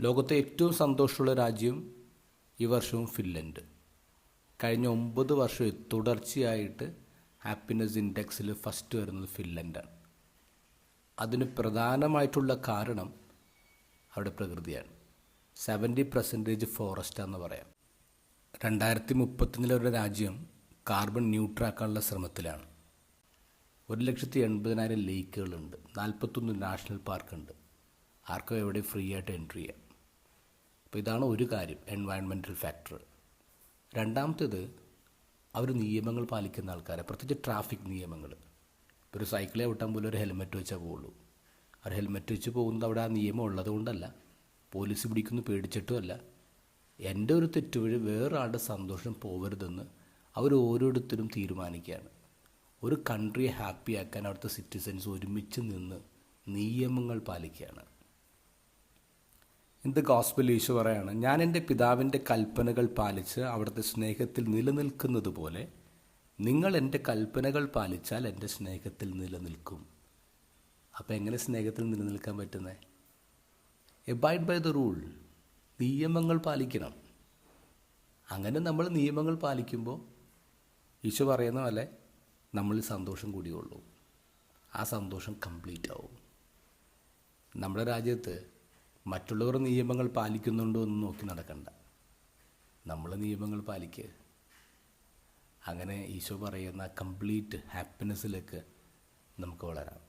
ലോകത്തെ ഏറ്റവും സന്തോഷമുള്ള രാജ്യം ഈ വർഷവും ഫിൻലൻഡ്. കഴിഞ്ഞ 9 വർഷം തുടർച്ചയായിട്ട് ഹാപ്പിനെസ് ഇൻഡെക്സിൽ ഫസ്റ്റ് വരുന്നത് ഫിൻലൻഡാണ്. അതിന് പ്രധാനമായിട്ടുള്ള കാരണം അവിടെ പ്രകൃതിയാണ്. 70% ഫോറസ്റ്റാന്ന് പറയാം. 2030 ഒരു രാജ്യം കാർബൺ ന്യൂട്രാക്കാനുള്ള ശ്രമത്തിലാണ്. 1,80,000 ലേക്കുകളുണ്ട്, 41 നാഷണൽ പാർക്കുണ്ട്. ആർക്കും എവിടെ ഫ്രീ ആയിട്ട് എൻട്രി ചെയ്യാം. അപ്പോൾ ഇതാണ് ഒരു കാര്യം, എൻവയൺമെൻറ്റൽ ഫാക്ടർ. രണ്ടാമത്തേത്, അവർ നിയമങ്ങൾ പാലിക്കുന്ന ആൾക്കാരെ, പ്രത്യേകിച്ച് ട്രാഫിക് നിയമങ്ങൾ. ഇപ്പോൾ ഒരു സൈക്കിളെ വിട്ടാൽ പോലും ഒരു ഹെൽമെറ്റ് വെച്ചാൽ പോകുള്ളൂ. അവർ ഹെൽമെറ്റ് വെച്ച് പോകുന്നത് അവിടെ ആ നിയമം ഉള്ളത് കൊണ്ടല്ല, പോലീസ് പിടിക്കുന്നു പേടിച്ചിട്ടുമല്ല. എൻ്റെ ഒരു തെറ്റുവഴി വേറെ ആളുടെ സന്തോഷം പോകരുതെന്ന് അവർ ഓരോരുത്തരും തീരുമാനിക്കുകയാണ്. ഒരു കൺട്രിയെ ഹാപ്പിയാക്കാൻ അവിടുത്തെ സിറ്റിസൻസ് ഒരുമിച്ച് നിന്ന് നിയമങ്ങൾ പാലിക്കുകയാണ്. ഇൻ ദ ഗോസ്പൽ ഈശോ പറയാണ്, ഞാൻ എൻ്റെ പിതാവിൻ്റെ കൽപ്പനകൾ പാലിച്ച് അവിടുത്തെ സ്നേഹത്തിൽ നിലനിൽക്കുന്നത് പോലെ നിങ്ങൾ എൻ്റെ കൽപ്പനകൾ പാലിച്ചാൽ എൻ്റെ സ്നേഹത്തിൽ നിലനിൽക്കും. അപ്പോൾ എങ്ങനെ സ്നേഹത്തിൽ നിലനിൽക്കാൻ പറ്റുന്നത്? എബൈഡ് ബൈ ദ റൂൾ, നിയമങ്ങൾ പാലിക്കണം. അങ്ങനെ നമ്മൾ നിയമങ്ങൾ പാലിക്കുമ്പോൾ ഈശോ പറയുന്ന പോലെ നമ്മളിൽ സന്തോഷം കൂടിയുള്ളൂ. ആ സന്തോഷം കംപ്ലീറ്റ് ആവും. നമ്മുടെ രാജ്യത്ത് മറ്റുള്ളവർ നിയമങ്ങൾ പാലിക്കുന്നുണ്ടോ എന്ന് നോക്കി നടക്കണ്ട, നമ്മൾ നിയമങ്ങൾ പാലിക്കുക. അങ്ങനെ ഈശോ പറയുന്ന കംപ്ലീറ്റ് ഹാപ്പിനെസ്സിലേക്ക് നമുക്ക് വളരാം.